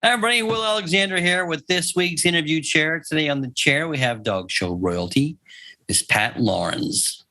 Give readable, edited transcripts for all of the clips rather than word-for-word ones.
Hi, everybody. Will Alexander here with this week's interview chair. Today on the chair, we have dog show royalty, Miss Pat Laurans.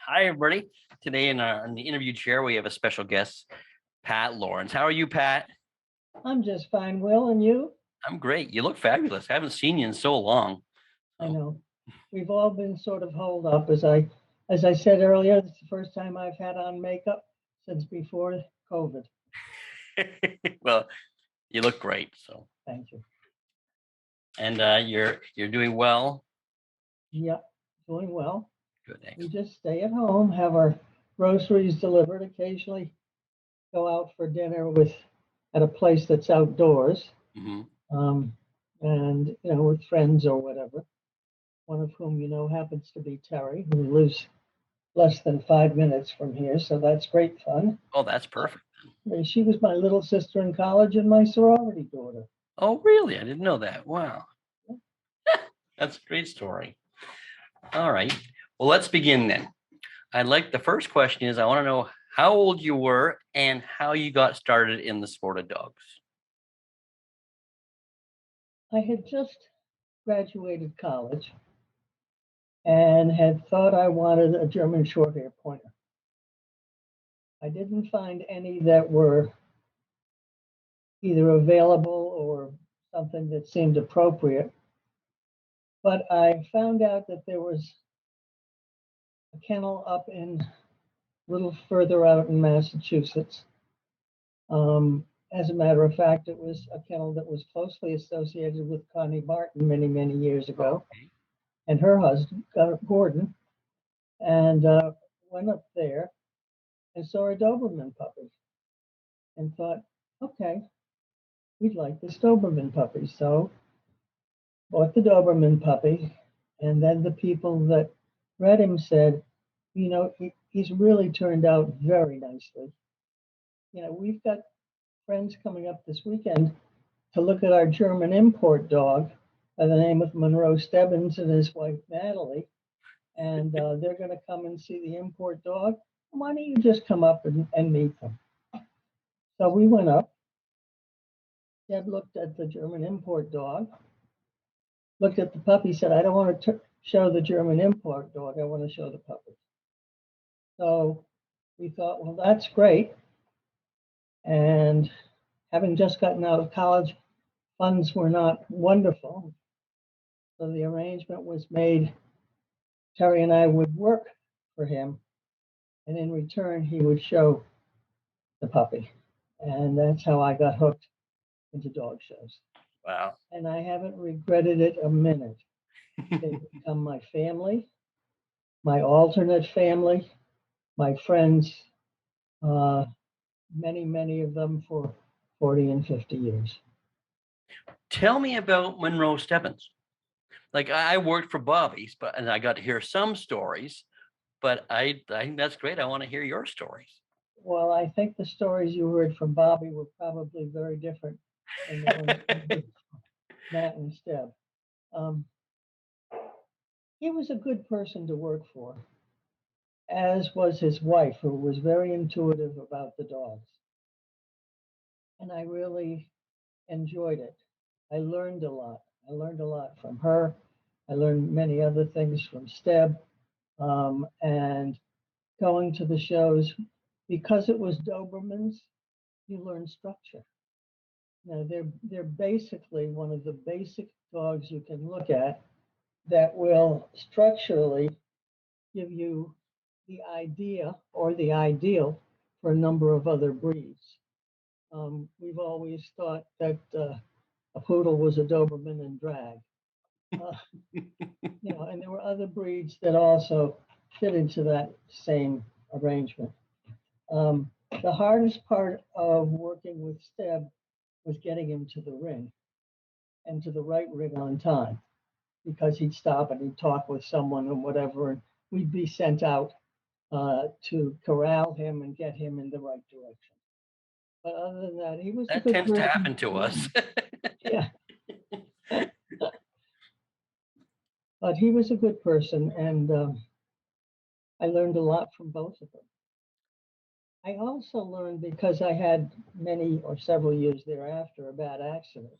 Hi, everybody. Today in the interview chair, we have a special guest, Pat Laurans. How are you, Pat? I'm just fine, Will, and you? I'm great. You look fabulous. I haven't seen you in so long. I know. We've all been sort of holed up. As I said earlier, it's the first time I've had on makeup since before COVID. Well, you look great. So Thank you. And you're doing well. Yep, doing well. Good. We Excellent. just stay at home, have our groceries delivered, occasionally go out for dinner at a place that's outdoors, and with friends or whatever. One of whom happens to be Terry, who lives less than 5 minutes from here, so that's great fun. Oh, that's perfect. She was my little sister in college and my sorority daughter. Oh, really? I didn't know that. Wow. That's a great story. All right. Well, let's begin then. The first question is, I want to know how old you were and how you got started in the sport of dogs. I had just graduated college and had thought I wanted a German Shorthair Pointer. I didn't find any that were either available or something that seemed appropriate. But I found out that there was a kennel up a little further out in Massachusetts. As a matter of fact, it was a kennel that was closely associated with Connie Barton many, many years ago, and her husband, Gordon, and went up there and saw a Doberman puppy and thought, okay, we'd like this Doberman puppy. So bought the Doberman puppy, and then the people that read him said, he's really turned out very nicely. We've got friends coming up this weekend to look at our German import dog by the name of Monroe Stevens and his wife Natalie, and they're going to come and see the import dog. Why don't you just come up and meet them? So we went up. Deb looked at the German import dog, looked at the puppy, said, I don't want to show the German import dog, I want to show the puppy. So we thought, well, that's great. And having just gotten out of college, funds were not wonderful. So the arrangement was made, Terry and I would work for him, and in return, he would show the puppy. And that's how I got hooked into dog shows. Wow. And I haven't regretted it a minute. They've become my family, my alternate family, my friends, many, many of them for 40 and 50 years. Tell me about Monroe Stevens. I worked for Bobby's, and I got to hear some stories, but I think that's great. I want to hear your stories. Well, I think the stories you heard from Bobby were probably very different than the ones from Matt and Steb. He was a good person to work for, as was his wife, who was very intuitive about the dogs. And I really enjoyed it. I learned a lot. I learned a lot from her. I learned many other things from Steb. And going to the shows, because it was Dobermans, you learn structure. They're basically one of the basic dogs you can look at that will structurally give you the idea or the ideal for a number of other breeds. We've always thought that a poodle was a Doberman in drag. Uh, and there were other breeds that also fit into that same arrangement. The hardest part of working with Steb was getting him to the ring and to the right ring on time, because he'd stop and he'd talk with someone or whatever, and we'd be sent out to corral him and get him in the right direction. But other than that, he was a That good tends to person. happen to us. Yeah. But he was a good person, and I learned a lot from both of them. I also learned, because I had many or several years thereafter a bad accident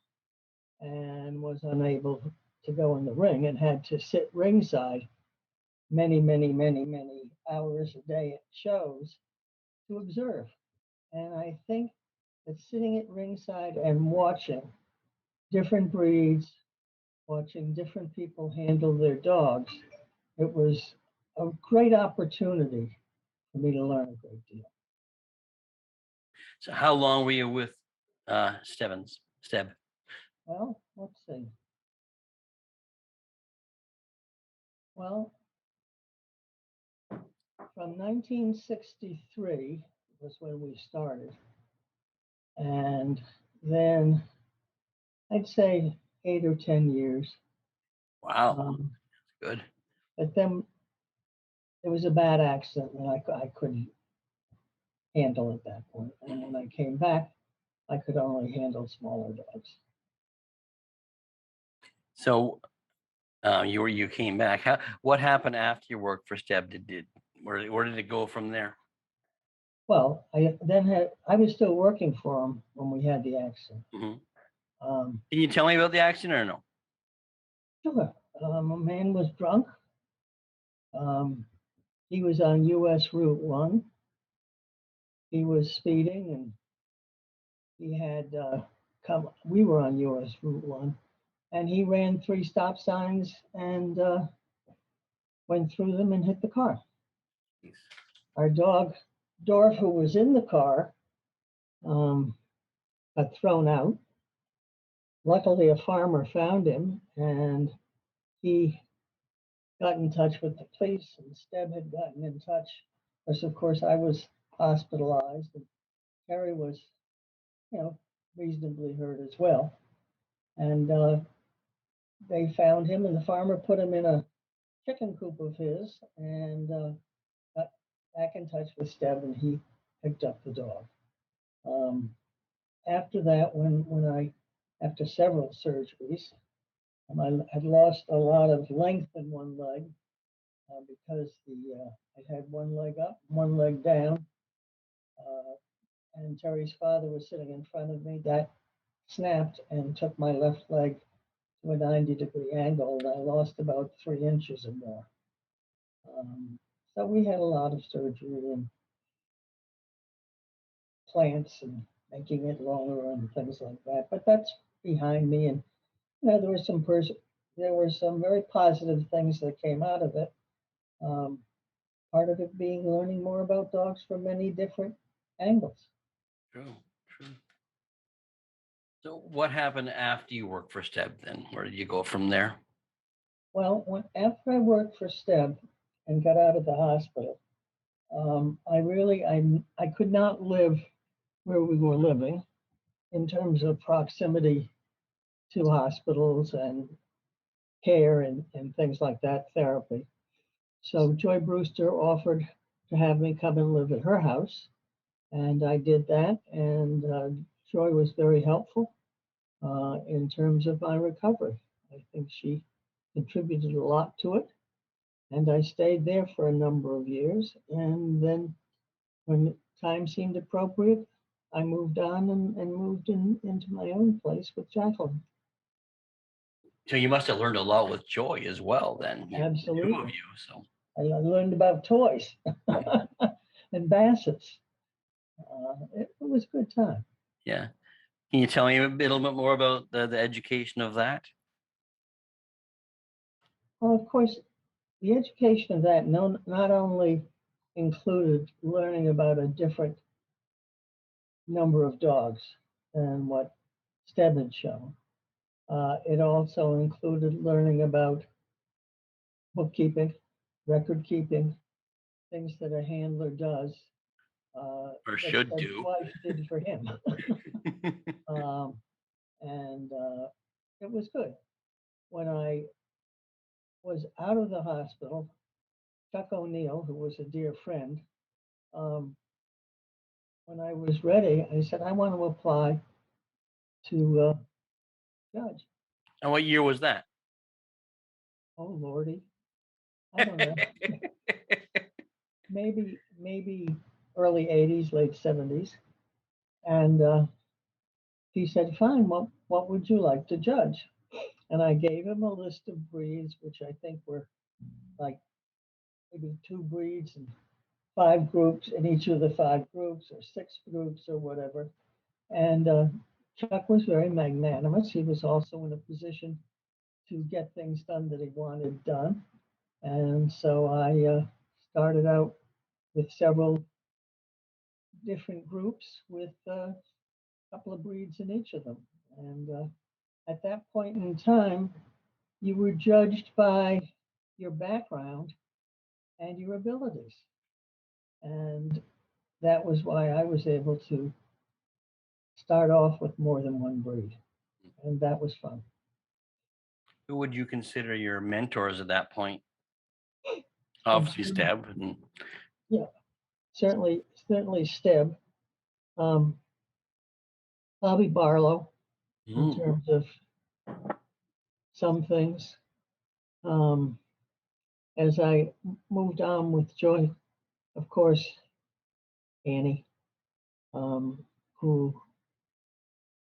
and was unable to go in the ring and had to sit ringside many hours a day at shows to observe. And I think that sitting at ringside and watching different breeds, watching different people handle their dogs, it was a great opportunity for me to learn a great deal. So how long were you with Steb? Well, let's see. Well, from 1963 was when we started. And then I'd say 8 or 10 years. Wow, good. But then there was a bad accident and I couldn't handle at that point. And when I came back, I could only handle smaller dogs. So you came back. What happened after you worked for Steb? Where did it go from there? Well, I was still working for him when we had the accident. Can you tell me about the accident or no? Sure. A man was drunk. He was on US Route 1. He was speeding, and he had we were on US Route 1, and he ran 3 stop signs and went through them and hit the car. Jeez. Our dog, Dorf, who was in the car, got thrown out. Luckily, a farmer found him, and he got in touch with the police, and Steb had gotten in touch, because of course I was hospitalized, and Terry was, reasonably hurt as well. And they found him, and the farmer put him in a chicken coop of his, and got back in touch with Steb, and he picked up the dog. After that, after several surgeries, I had lost a lot of length in one leg, because I had one leg up, one leg down, and Terry's father was sitting in front of me. That snapped and took my left leg to a 90-degree angle, and I lost about 3 inches or more. So we had a lot of surgery and plants and making it longer and things like that. But that's behind me, and there were some very positive things that came out of it. Part of it being learning more about dogs from many different angles. True. So what happened after you worked for Steb then? Where did you go from there? Well, after I worked for Steb and got out of the hospital, I could not live where we were living in terms of proximity to hospitals and care and things like that, therapy. So Joy Brewster offered to have me come and live at her house, and I did that. And Joy was very helpful in terms of my recovery. I think she contributed a lot to it, and I stayed there for a number of years. And then, when time seemed appropriate, I moved on and moved into my own place with Jacqueline. So you must have learned a lot with Joy as well then. Absolutely. 2 of you. So I learned about toys and bassets. It was a good time. yeah. Can you tell me a little bit more about the education of that? Well, of course, the education of that not only included learning about a different number of dogs than what Steb had shown, It also included learning about bookkeeping, record keeping, things that a handler does, Or that should his do. wife did for him. Um, and it was good. When I was out of the hospital, Chuck O'Neill, who was a dear friend, um, when I was ready, I said, I want to apply to judge. And what year was that? Oh, Lordy. I don't know. Maybe early 80s, late 70s. And he said, fine, what would you like to judge? And I gave him a list of breeds, which I think were like maybe 2 breeds and 5 groups in each of the 5 groups or 6 groups or whatever. And Chuck was very magnanimous. He was also in a position to get things done that he wanted done. And so I started out with several different groups with a couple of breeds in each of them. And at that point in time, you were judged by your background and your abilities. And that was why I was able to start off with more than one breed. And that was fun. Who would you consider your mentors at that point? Obviously, Steb. And Yeah, certainly Steb. Um, Bobby Barlow, in terms of some things. As I moved on with Joy, of course, Annie, who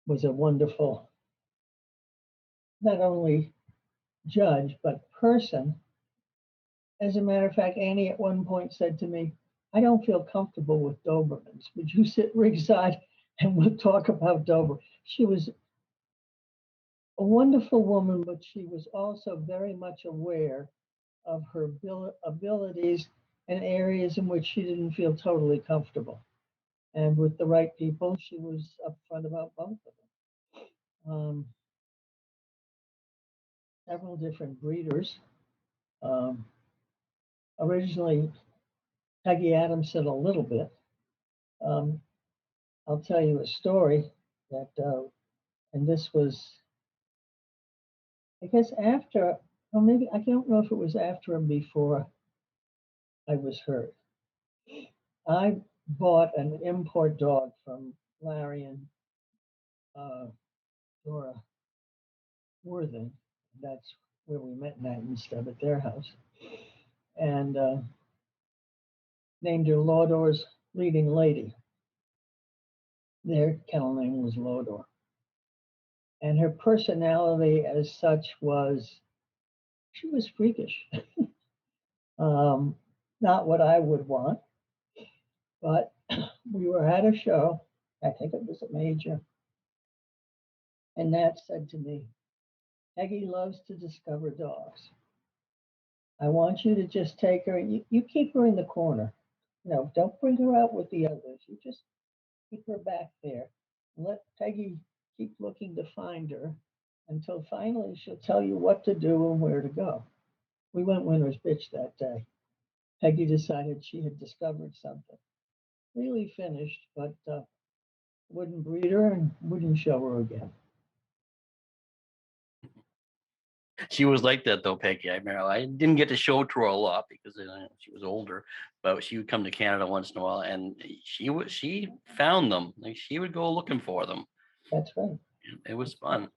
was a wonderful, not only judge, but person. As a matter of fact, Annie at one point said to me, I don't feel comfortable with Dobermans. Would you sit ringside and we'll talk about Dober? She was a wonderful woman, but she was also very much aware of her abilities and areas in which she didn't feel totally comfortable. And with the right people, she was upfront about both of them. Several different breeders. Um, Originally, Peggy Adamson a little bit. Um, I'll tell you a story that, and this was, I guess, after, or maybe, I don't know if it was after or before I was hurt. I bought an import dog from Larry and Dora Worthen. That's where we met Nat and Steb at their house. And named her Lodor's leading lady. Their kennel name was Lodor. And her personality as such was, she was freakish. Not what I would want, but we were at a show, I think it was a major, and Nat said to me, Peggy loves to discover dogs. I want you to just take her, and you keep her in the corner. No, don't bring her out with the others. You just keep her back there. Let Peggy keep looking to find her until finally she'll tell you what to do and where to go. We went winner's bitch that day. Peggy decided she had discovered something. Really finished, but wouldn't breed her and wouldn't show her again. she was like that though, Peggy. I remember I didn't get to show to her a lot because she was older, but she would come to Canada once in a while, and she found them. Like she would go looking for them. That's right. It was fun.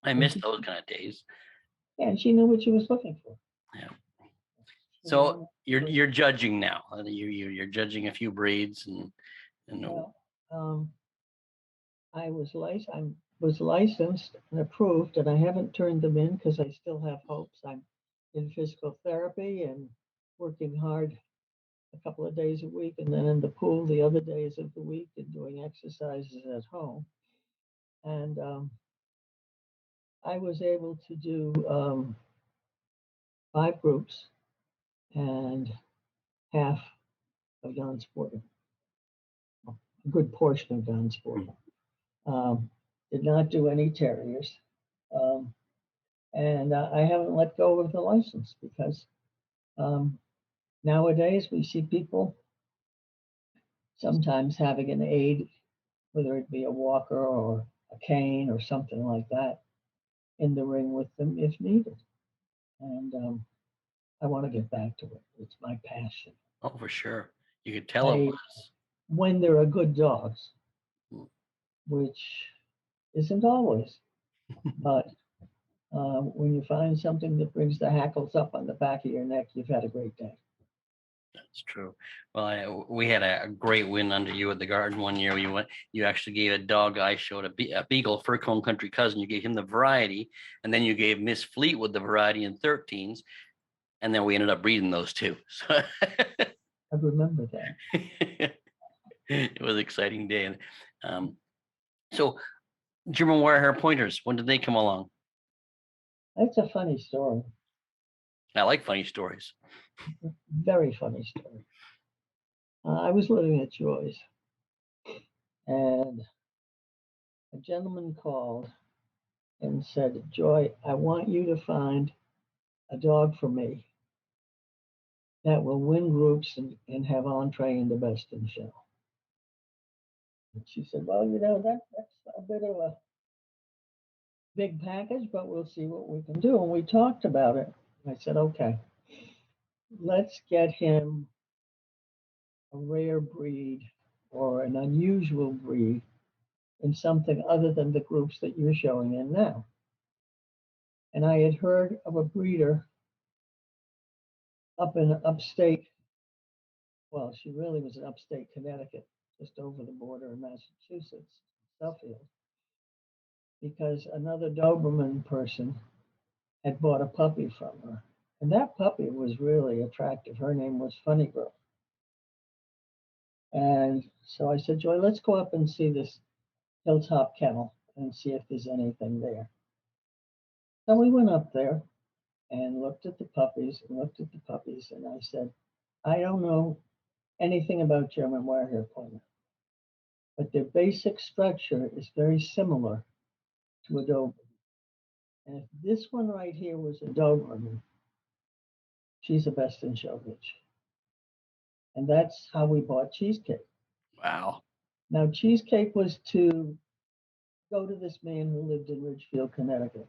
I missed those kind of days. Yeah, and she knew what she was looking for. Yeah. So you're judging now. You're judging a few breeds and well, I was licensed and approved, and I haven't turned them in because I still have hopes. I'm in physical therapy and working hard a couple of days a week, and then in the pool the other days of the week and doing exercises at home. And I was able to do 5 groups and half of non-sporting, a good portion of non-sporting. Did not do any terriers. And I haven't let go of the license because um, nowadays we see people sometimes having an aid, whether it be a walker or a cane or something like that, in the ring with them if needed. And I want to get back to it. It's my passion. Oh, for sure. You could tell it I, was. when there are good dogs, Mm. which isn't always, but when you find something that brings the hackles up on the back of your neck, you've had a great day. That's true. Well, we had a great win under you at the garden one year. You actually gave a dog I showed a beagle, fur cone country cousin. You gave him the variety, and then you gave Miss Fleetwood the variety in 13s, and then we ended up breeding those two. So I remember that. it was an exciting day. And so German Wirehair pointers, when did they come along? That's a funny story. I like funny stories. Very funny story. I was living at Joy's, and a gentleman called and said, Joy, I want you to find a dog for me that will win groups and have entree in the best in show. And she said, well, that's a bit of a big package, but we'll see what we can do. And we talked about it. I said, okay, let's get him a rare breed or an unusual breed in something other than the groups that you're showing in now. And I had heard of a breeder up in upstate. Well, she really was in upstate Connecticut, just over the border in Massachusetts, Suffield, because another Doberman person had bought a puppy from her. And that puppy was really attractive. Her name was Funny Girl. And so I said, Joy, let's go up and see this hilltop kennel and see if there's anything there. So we went up there and looked at the puppies and looked at the puppies. And I said, I don't know anything about German WirehairPointer, but their basic structure is very similar to a Doberman. And if this one right here was a Doberman, she's a best in show bitch. And that's how we bought Cheesecake. Wow. Now, Cheesecake was to go to this man who lived in Ridgefield, Connecticut.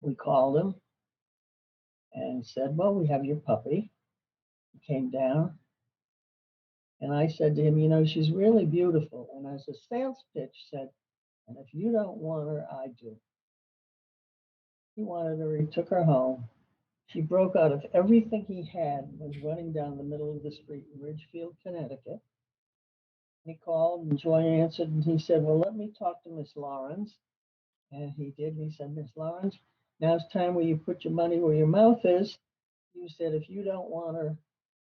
We called him and said, well, we have your puppy. He came down. And I said to him, she's really beautiful. And as a sales pitch said, and if you don't want her, I do. He wanted her, he took her home. She broke out of everything he had, was running down the middle of the street in Ridgefield, Connecticut. He called and Joy answered and he said, well, let me talk to Miss Laurans. And he did. And he said, Miss Laurans, now it's time where you put your money where your mouth is. You said, if you don't want her,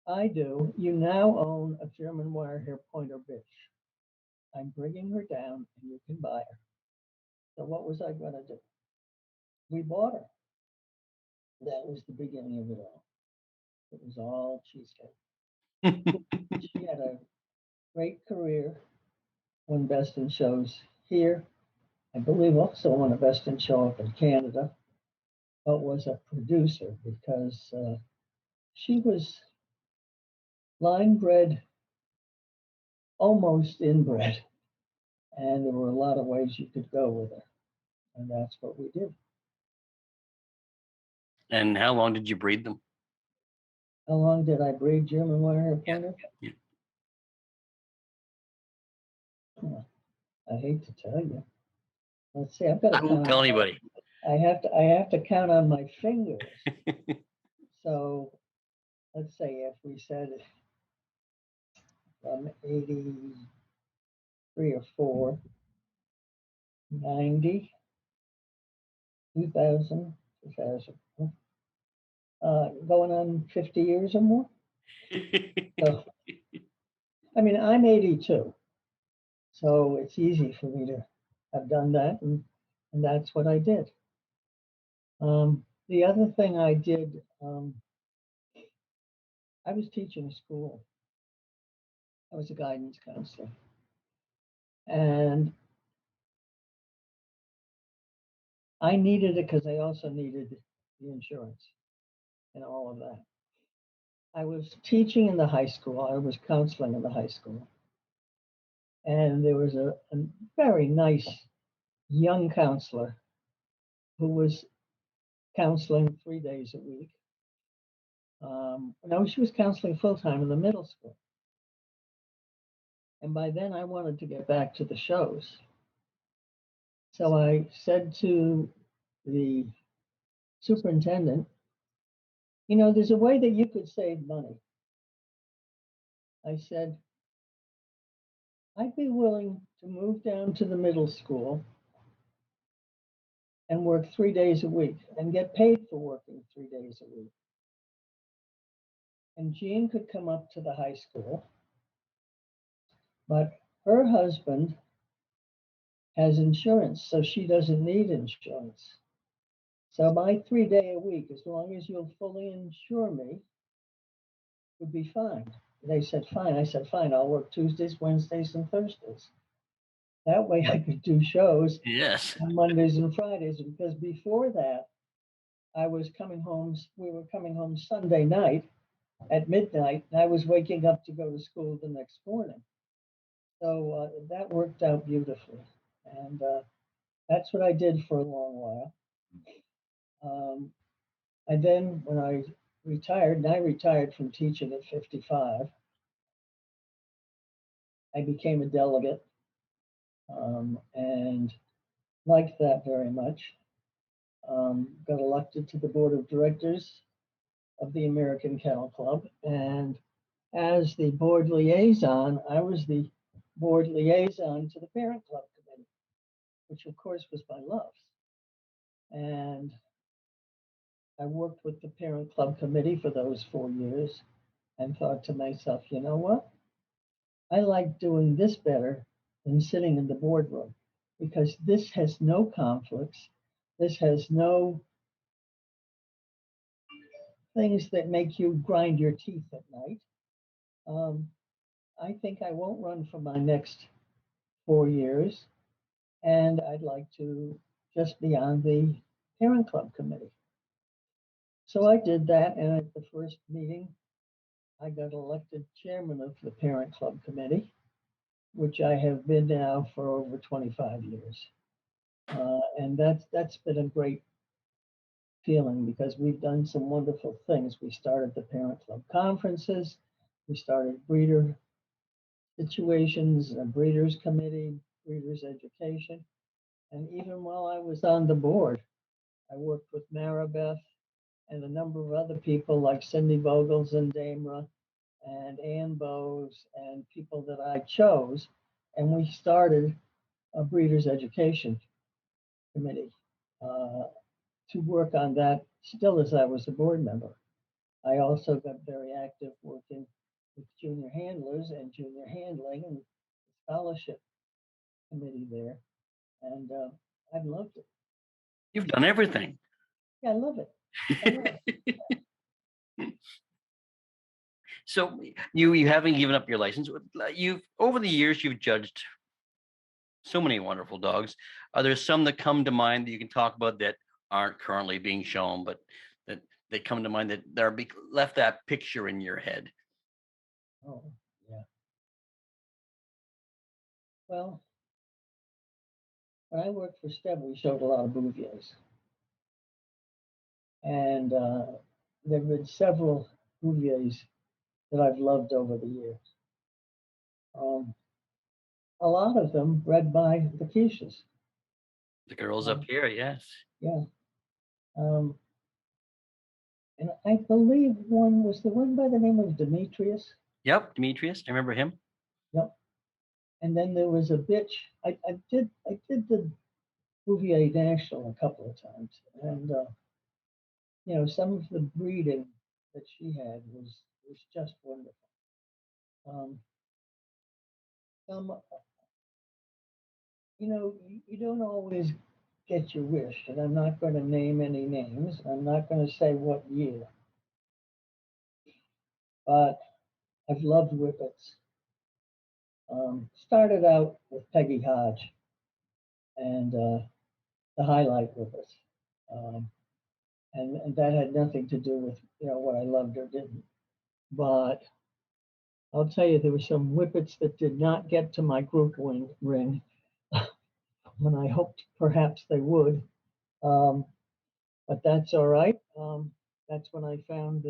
I do. You now own a German WirehairPointer bitch. I'm bringing her down and you can buy her. So what was I going to do? We bought her. That was the beginning of it all. It was all Cheesecake. She had a great career, won Best in Shows here. I believe also won a Best in Show up in Canada, but was a producer because she was line bred, almost inbred, and there were a lot of ways you could go with her, and that's what we did. And how long did you breed them? How long did I breed German WirehairPointer? Yeah. I hate to tell you. Let's see. I've got to I won't count. tell anybody. I have to count on my fingers. So let's say if we said from 83 or 4, 90, 2000, 2000, going on 50 years or more. So, I mean, I'm 82, so it's easy for me to have done that, and that's what I did. The other thing I did, I was teaching school. I was a guidance counselor. And I needed it because I also needed the insurance and all of that. I was teaching in the high school. I was counseling in the high school. And there was a very nice young counselor who was counseling 3 days a week. No, she was counseling full time in the middle school. And by then I wanted to get back to the shows. So I said to the superintendent, you know, there's a way that you could save money. I said, I'd be willing to move down to the middle school and work 3 days a week and get paid for working 3 days a week. And Jean could come up to the high school, but her husband has insurance, so she doesn't need insurance. So my 3 day a week, as long as you'll fully insure me, would be fine. They said, fine. I said, fine, I'll work Tuesdays, Wednesdays, and Thursdays. That way I could do shows Yes. on Mondays and Fridays, because before that, I was coming home, we were coming home Sunday night at midnight, and I was waking up to go to school the next morning. So that worked out beautifully. And that's what I did for a long while. And then when I retired, and I retired from teaching at 55, I became a delegate and liked that very much. Got elected to the board of directors of the American Kennel Club. And as the board liaison, I was the board liaison to the parent club committee, which of course was my loves. And I worked with the parent club committee for those 4 years and thought to myself, you know what? I like doing this better than sitting in the boardroom, because this has no conflicts. This has no things that make you grind your teeth at night. I think I won't run for my next 4 years, and I'd like to just be on the parent club committee. So I did that, and at the first meeting, I got elected chairman of the parent club committee, which I have been now for over 25 years. And that's been a great feeling, because we've done some wonderful things. We started the parent club conferences, we started breeder situations, a breeders committee, breeders education. And even while I was on the board, I worked with Maribeth and a number of other people like Cindy Vogels and Damra and Ann Bowes and people that I chose. And we started a breeders education committee to work on that still as I was a board member. I also got very active working with junior handlers and junior handling and scholarship committee there. And I've loved it. You've done everything. Yeah, I love it. I love it. So you haven't given up your license. You've over the years you've judged so many wonderful dogs. Are there some that come to mind that you can talk about that aren't currently being shown, but that they come to mind that they're left that picture in your head? Oh, yeah. Well, when I worked for Steb, we showed a lot of Bouviers. And there have been several Bouviers that I've loved over the years. A lot of them bred by the Keishas. The girls up here, yes. Yeah. And I believe one was the one by the name of Demetrius. Yep, Demetrius. I remember him. Yep. And then there was a bitch. I did the Bouvier National a couple of times, and you know, some of the breeding that she had was just wonderful. Some, you know, you don't always get your wish, and I'm not going to name any names. I'm not going to say what year, but I've loved Whippets. Started out with Peggy Hodge, and the highlight with us. Um, and that had nothing to do with, what I loved or didn't. But I'll tell you, there were some whippets that did not get to my group ring when I hoped perhaps they would. Um, but that's all right. That's when I found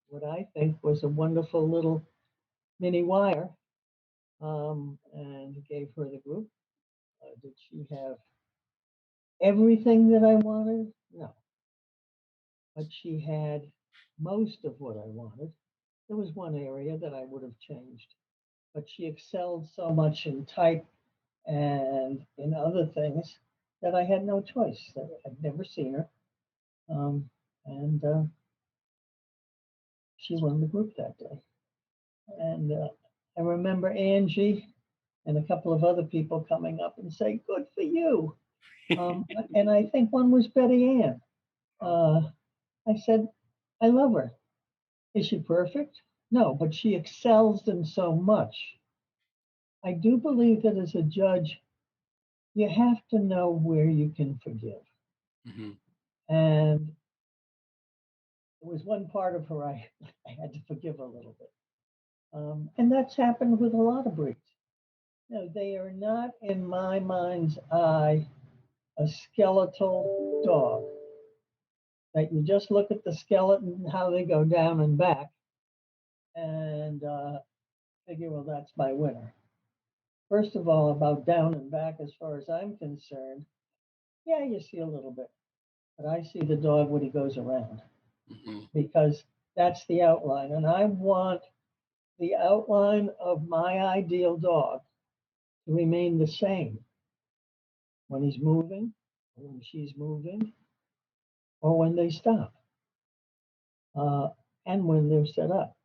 what I think was a wonderful little mini wire, and gave her the group. Did she have everything that I wanted? No, but she had most of what I wanted. There was one area that I would have changed, but she excelled so much in type and in other things that I had no choice. I'd never seen her. And she won the group that day. And I remember Angie and a couple of other people coming up and say, "Good for you." And I think one was Betty Ann. I said, "I love her. Is she perfect? No, but she excels in so much." I do believe that as a judge, you have to know where you can forgive. Mhm. And there was one part of her I had to forgive a little bit. And that's happened with a lot of breeds. They are not, in my mind's eye, a skeletal dog. That you just look at the skeleton, how they go down and back, and figure, well, that's my winner. First of all, about down and back, as far as I'm concerned, yeah, you see a little bit, but I see the dog when he goes around Mhm. because that's the outline. And I want the outline of my ideal dog to remain the same when he's moving, or when she's moving, or when they stop, uh, and when they're set up.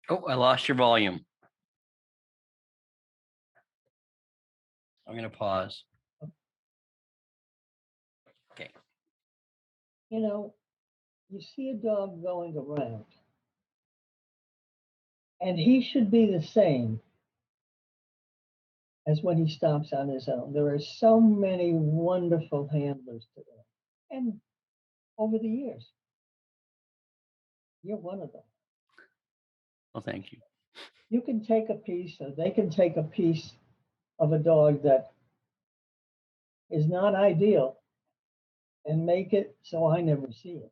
Oh, I lost your volume. I'm going to pause. Okay. You see a dog going around, and he should be the same as when he stops on his own. There are so many wonderful handlers today. And over the years, you're one of them. Well, thank you. You can take a piece, or they can take a piece of a dog that is not ideal and make it so I never see it.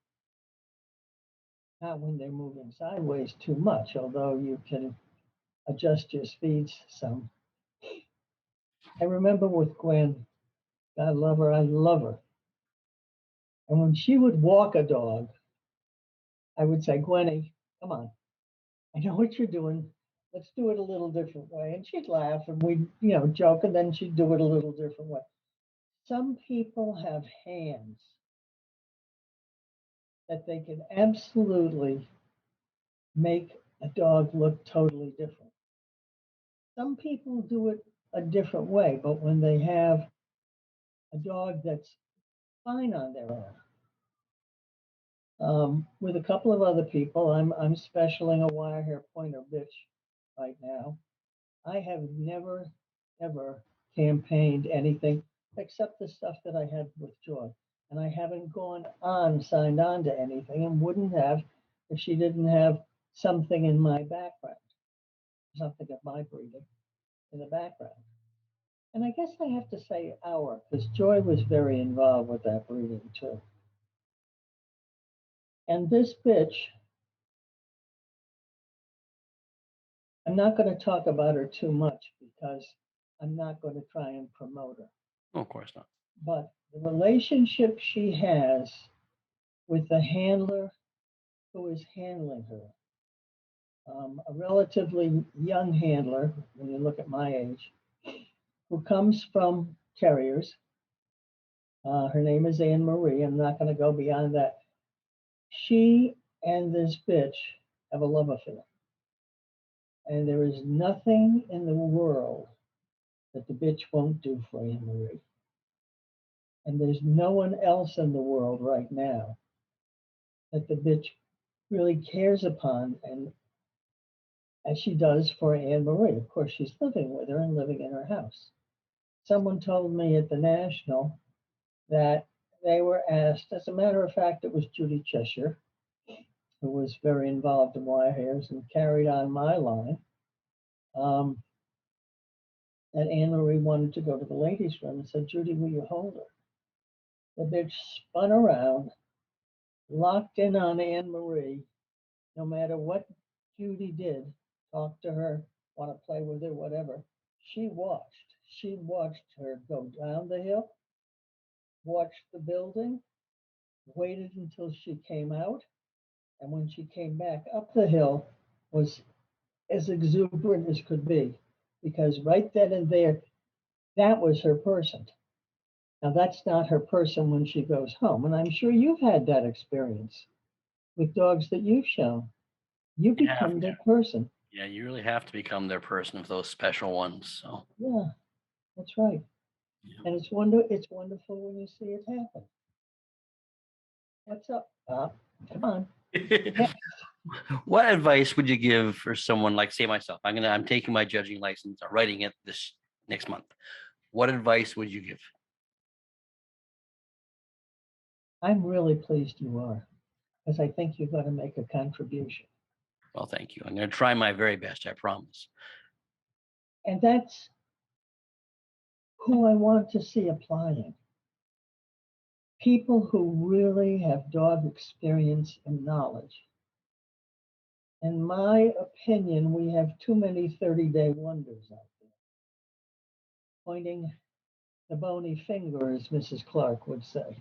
Not when they're moving sideways too much, although you can adjust your speeds some. I remember with Gwen, God love her, I love her. And when she would walk a dog, I would say, "Gwenny, come on. I know what you're doing. Let's do it a little different way." And she'd laugh and we'd, joke, and then she'd do it a little different way. Some people have hands that they can absolutely make a dog look totally different. Some people do it a different way, but when they have a dog that's fine on their own, with a couple of other people, I'm specialing a WirehairPointer bitch right now. I have never, ever campaigned anything except the stuff that I had with Joy. And I haven't signed on to anything, and wouldn't have if she didn't have something in my background, something of my breeding in the background. And I guess I have to say because Joy was very involved with that breeding too. And this bitch, I'm not going to talk about her too much because I'm not going to try and promote her. Oh, of course not. But the relationship she has with the handler who is handling her, a relatively young handler, when you look at my age, who comes from terriers. Her name is Anne Marie. I'm not going to go beyond that. She and this bitch have a love affair. And there is nothing in the world that the bitch won't do for Anne Marie. And there's no one else in the world right now that the bitch really cares upon and as she does for Anne Marie. Of course, she's living with her and living in her house. someone told me at the National that they were asked, as a matter of fact, it was Judy Cheshire, who was very involved in wire hairs and carried on my line, that Anne Marie wanted to go to the ladies' room and said, Judy, will you hold her? But they'd spun around, locked in on Anne Marie, no matter what Judy did, talk to her, want to play with her, whatever. She watched. She watched her go down the hill, watched the building, waited until she came out, and when she came back up the hill, was as exuberant as could be, because right then and there, that was her person. Now, that's not her person when she goes home. And I'm sure you've had that experience with dogs that you've shown. You You have become to. their person. Yeah, you really have to become their person of those special ones. So, Yeah, that's right. yeah. And it's wonderful when you see it happen. What's up, Bob? Come on. What advice would you give for someone like, say, myself? I'm taking my judging license, I'm writing it this next month. What advice would you give? I'm really pleased you are, because I think you're going to make a contribution. Well, thank you. I'm going to try my very best, I promise. And that's who I want to see applying. People who really have dog experience and knowledge. In my opinion, we have too many 30-day wonders out there, pointing the bony finger, as Mrs. Clark would say.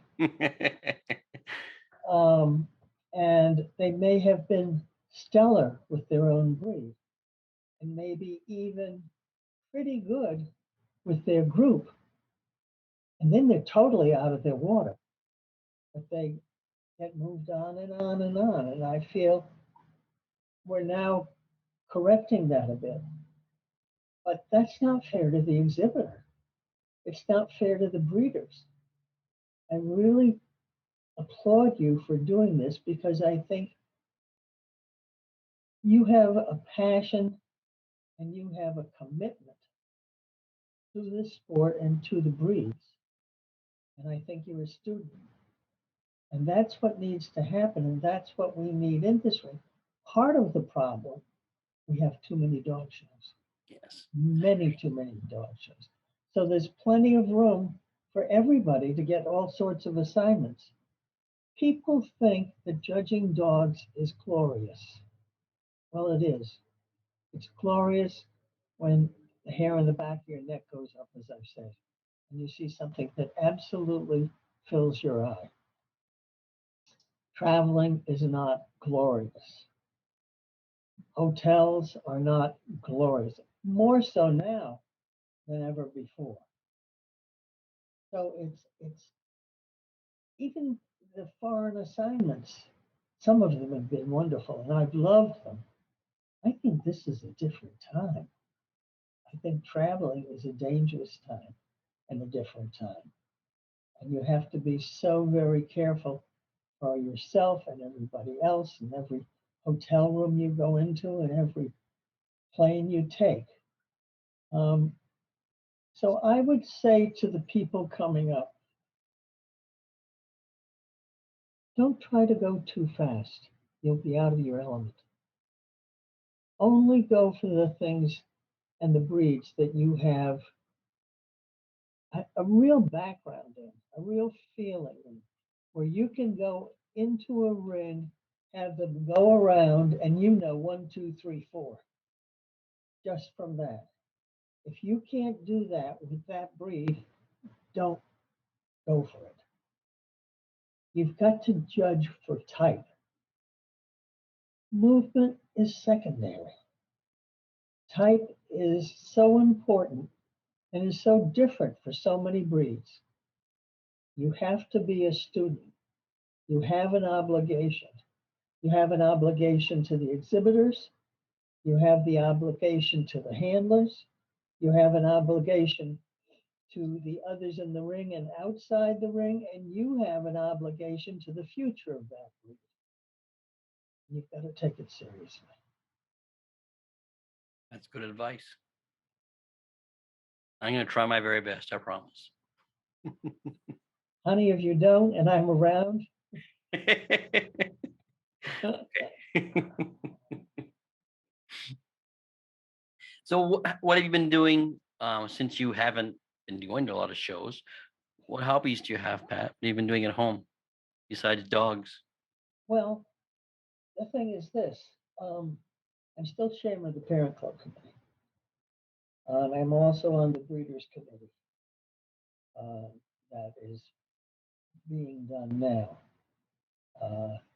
And they may have been stellar with their own breed, and maybe even pretty good with their group. And then they're totally out of their water. But they get moved on and on and on. And I feel we're now correcting that a bit. But that's not fair to the exhibitor. It's not fair to the breeders. I really applaud you for doing this, because I think you have a passion and you have a commitment to this sport and to the breeds. And I think you're a student. And that's what needs to happen. And that's what we need in this ring. Part of the problem, we have too many dog shows. Yes. Many too many dog shows. So there's plenty of room for everybody to get all sorts of assignments. People think that judging dogs is glorious. Well, it is. It's glorious when the hair on the back of your neck goes up, as I've said, and you see something that absolutely fills your eye. Traveling is not glorious. Hotels are not glorious, more so now than ever before. So it's even the foreign assignments. Some of them have been wonderful, and I've loved them. I think this is a different time. I think traveling is a dangerous time and a different time. And you have to be so very careful for yourself and everybody else, and every hotel room you go into, and every plane you take. Um, so I would say to the people coming up, don't try to go too fast. You'll be out of your element. Only go for the things and the breeds that you have a real background in, a real feeling in, where you can go into a ring, have them go around, and you know 1, 2, 3, 4, just from that. If you can't do that with that breed, don't go for it. You've got to judge for type. Movement is secondary. Type is so important and is so different for so many breeds. You have to be a student. You have an obligation. You have an obligation to the exhibitors. You have the obligation to the handlers. You have an obligation to the others in the ring and outside the ring, and you have an obligation to the future of that breed. You've got to take it seriously. That's good advice. I'm going to try my very best. I promise. Honey, if you don't, and I'm around, So what have you been doing since you haven't been going to a lot of shows? What hobbies do you have, Pat? What have you been doing at home besides dogs? well, the thing is this. I'm still chairman of the Parent Club Committee. I'm also on the Breeders Committee uh, that is being done now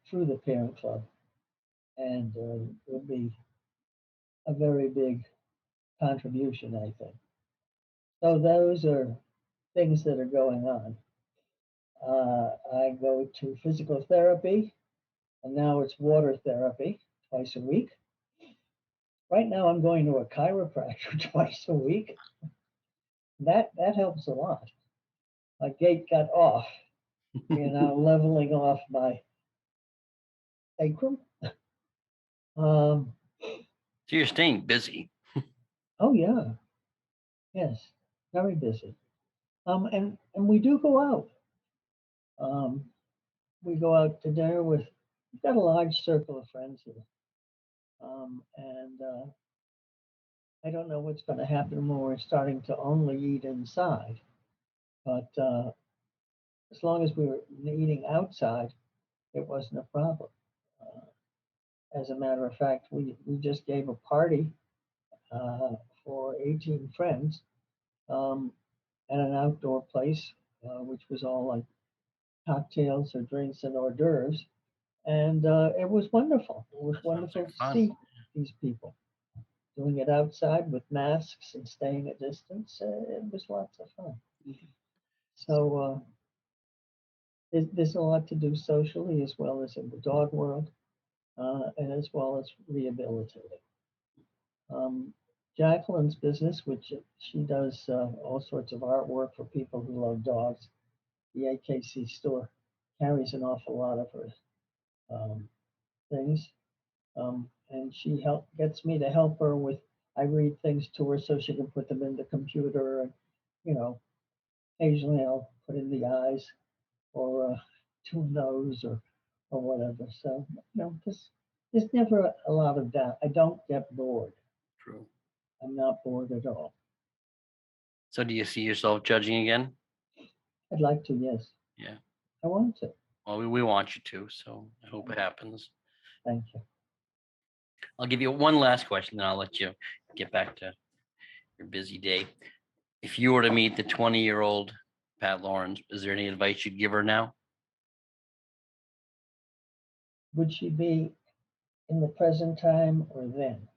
through the Parent Club, and will be a very big contribution, I think. So those are things that are going on. I go to physical therapy, and now it's water therapy twice a week. Right now, I'm going to a chiropractor twice a week. That helps a lot. My gait got off, leveling off my sacrum. Um, So you're staying busy. oh yeah, yes, very busy. And we do go out. Um, we go out to dinner with. We've got a large circle of friends here, and I don't know what's going to happen when we're starting to only eat inside. But as long as we were eating outside, it wasn't a problem. As a matter of fact, we just gave a party for 18 friends um, at an outdoor place, which was all like cocktails or drinks and hors d'oeuvres. And it was wonderful. It was That sounds wonderful like to fun. see these people doing it outside with masks and staying a distance. It was lots of fun. So there's a lot to do socially as well as in the dog world, and as well as rehabilitating. Um, Jacqueline's business, which she does all sorts of artwork for people who love dogs. The AKC store carries an awful lot of her things, and she gets me to help her with. I read things to her so she can put them in the computer, and you know, occasionally I'll put in the eyes or to a nose or whatever. So there's never a lot of doubt. I don't get bored. True. I'm not bored at all. So do you see yourself judging again? I'd like to, yes. Yeah. I want to. Well, we want you to, so I hope it happens. Thank you. I'll give you one last question, then I'll let you get back to your busy day. If you were to meet the 20-year-old Pat Laurans, is there any advice you'd give her now? Would she be in the present time or then?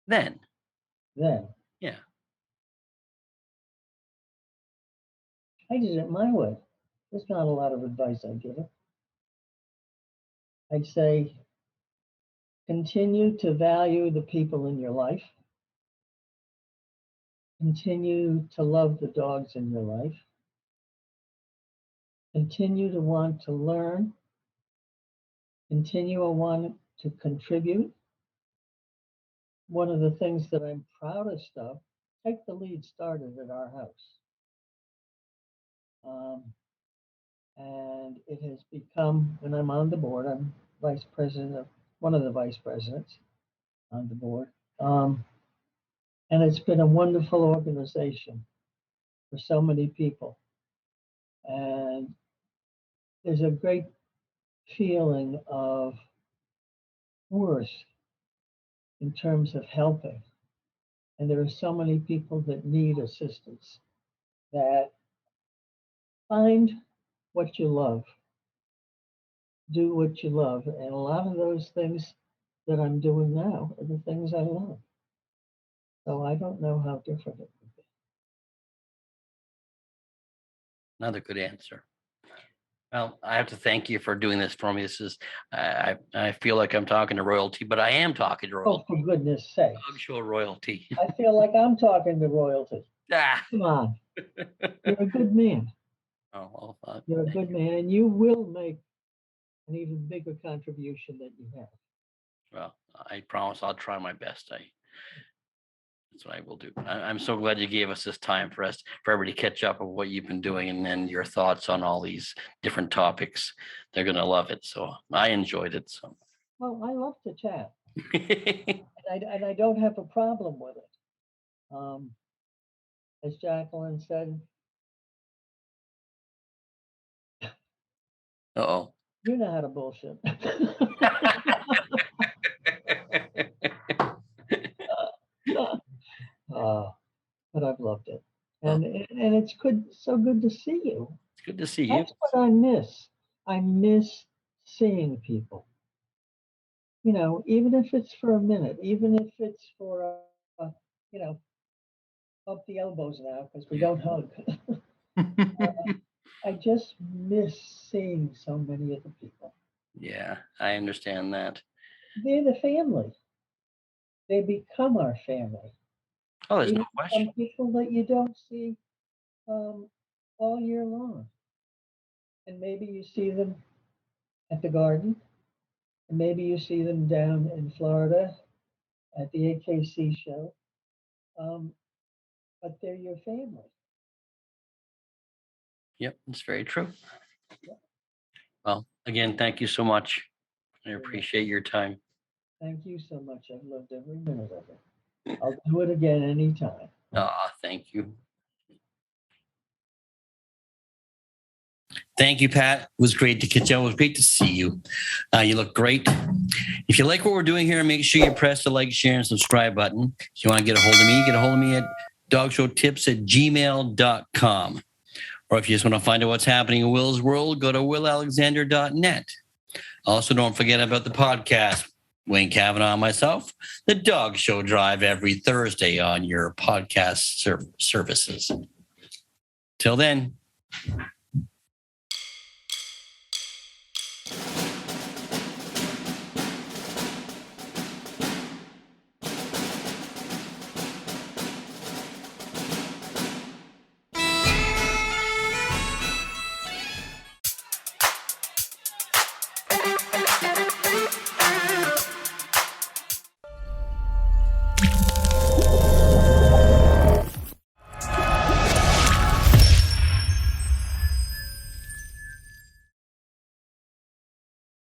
Then, Then. yeah. I did it my way. There's not a lot of advice I'd give her. I'd say continue to value the people in your life. Continue to love the dogs in your life. Continue to want to learn. Continue to want to contribute. One of the things that I'm proudest of, Take the Lead started at our house. And it has become, when I'm on the board, I'm vice president of one of the vice presidents on the board. And it's been a wonderful organization for so many people. And there's a great feeling of worth in terms of helping. And there are so many people that need assistance that find what you love, do what you love. And a lot of those things that I'm doing now are the things I love. So I don't know how different it would be. Another good answer. Well, I have to thank you for doing this for me. This is, I feel like I'm talking to royalty, but I am talking to Oh, royalty. for goodness sake. Dog show royalty. I feel like I'm talking to royalty. Ah. Come on. You're a good man. Oh, well, You're a good man, and you will make an even bigger contribution than you have. well, I promise I'll try my best. That's what I will do. I'm so glad you gave us this time for everybody to catch up of what you've been doing and then your thoughts on all these different topics. They're going to love it. So I enjoyed it. So. Well, I love to chat, and I don't have a problem with it. As Jacqueline said, Uh-oh. you know how to bullshit. But I've loved it, and it's good, so good to see you. It's good to see you. That's what I miss. I miss seeing people. You know, even if it's for a minute, even if it's for you know, up the elbows now because we don't hug. I just miss seeing so many of the people. Yeah, I understand that. They're the family. They become our family. Oh, there's Even no question. some people that you don't see all year long. And maybe you see them at the garden, and maybe you see them down in Florida at the AKC show. But they're your family. Yep, it's very true. Yep. Well, again, thank you so much. I appreciate your time. Thank you so much. I've loved every minute of it. I'll do it again anytime. Thank you. Thank you, Pat. It was great to catch up. It was great to see you. You look great. If you like what we're doing here, make sure you press the like, share, and subscribe button. If you want to get a hold of me, get a hold of me at dogshowtips@gmail.com. Or if you just want to find out what's happening in Will's world, go to willalexander.net. Also, don't forget about the podcast. Wayne Kavanaugh and myself, The Dog Show Drive, every Thursday on your podcast services. Till then.